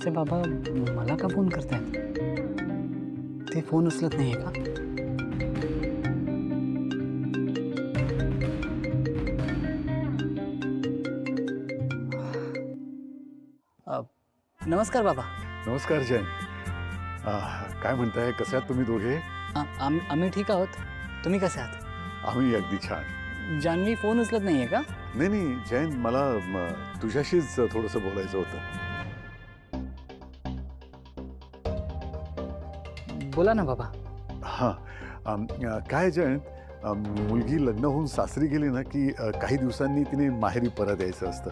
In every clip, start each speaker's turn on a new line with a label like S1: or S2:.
S1: जयंतचे बाबा मला का फोन करतायत? ते फोन उचलत नाहीये का? नमस्कार बाबा.
S2: नमस्कार जैन. काय म्हणताय, कसे आहात तुम्ही दोघे?
S1: आम्ही ठीक आहोत. तुम्ही कसे आहात?
S2: आम्ही अगदी छान.
S1: जान्हवी फोन उचलत नाहीये का?
S2: नाही जैन, मला तुझ्याशीच थोडंसं बोलायचं होतं.
S1: बोला ना बाबा.
S2: हां, काय जैन, मुलगी लग्न होऊन सासरी गेली ना की काही दिवसांनी तिने माहेरी परत यायचं असतं.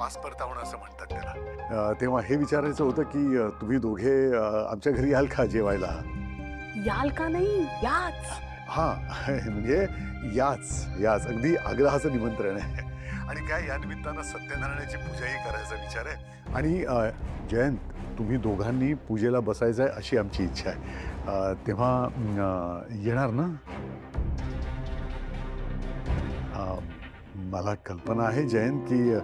S2: पास परतावणं असं म्हणतात त्याला. तेव्हा हे विचारायचं होतं की तुम्ही दोघे आमच्या घरी याल का जेवायला?
S3: याल का नाही, याच.
S2: हां, म्हणजे याच अगदी आग्रहाचं निमंत्रण आहे. आणि काय, या निमित्तानं सत्यनारायणाची पूजाही करायचा विचार आहे. आणि जयंत, तुम्ही दोघांनी पूजेला बसायचं आहे अशी आमची इच्छा आहे. तेव्हा येणार ना? मला कल्पना आहे जयंत की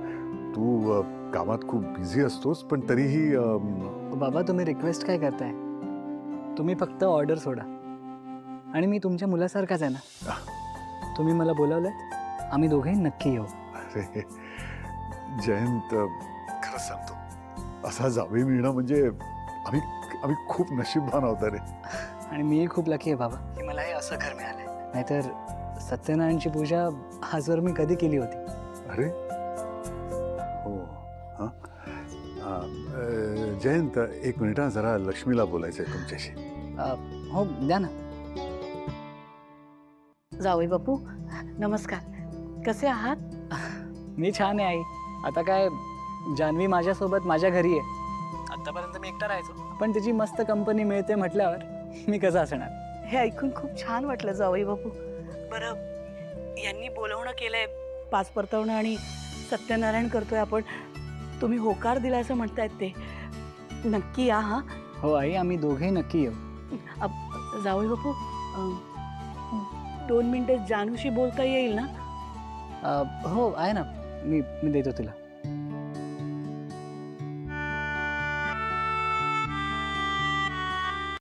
S2: तू कामात खूप बिझी असतोस, पण तरीही
S1: बाबा, तुम्ही रिक्वेस्ट काय करताय? तुम्ही फक्त ऑर्डर सोडा आणि मी तुमच्या मुलासारखाच आहे ना. तुम्ही मला बोलावलंत, आम्ही दोघेही नक्की येऊ.
S2: अरे जयंत, खरं सांगतो, असा जावई मिळणं म्हणजे आम्ही खूप नशीबवान आहोत रे.
S1: आणि मीही खूप लकी आहे बाबा की मला हे असं घर मिळालंय. नाहीतर सत्यनारायणची पूजा आजवर मी कधी केली होती?
S2: अरे हो. हां, जयंत, एक मिनिट हां, जरा लक्ष्मीला बोलायचं आहे तुमच्याशी.
S1: हो, द्या ना.
S3: जावई बापू, नमस्कार. कसे आहात?
S1: मी छान आहे आई. आता काय, जान्हवी माझ्यासोबत माझ्या घरी आहे. आतापर्यंत मी एकटा राहायचो, पण तिची मस्त कंपनी मिळते म्हटल्यावर मी कसं असणार?
S3: हे ऐकून खूप छान वाटलं जावई बापू. बरं, यांनी बोलवणं केलंय, पाच परतवणं आणि सत्यनारायण करतोय आपण. तुम्ही होकार दिला असं म्हणतायत ते. नक्की या. हां
S1: हो आई, आम्ही दोघेही नक्की येऊ.
S3: जावई बापू, 2 मिनिटं जानूशी बोलता येईल ना?
S1: हो आहे ना, मी देतो तिला.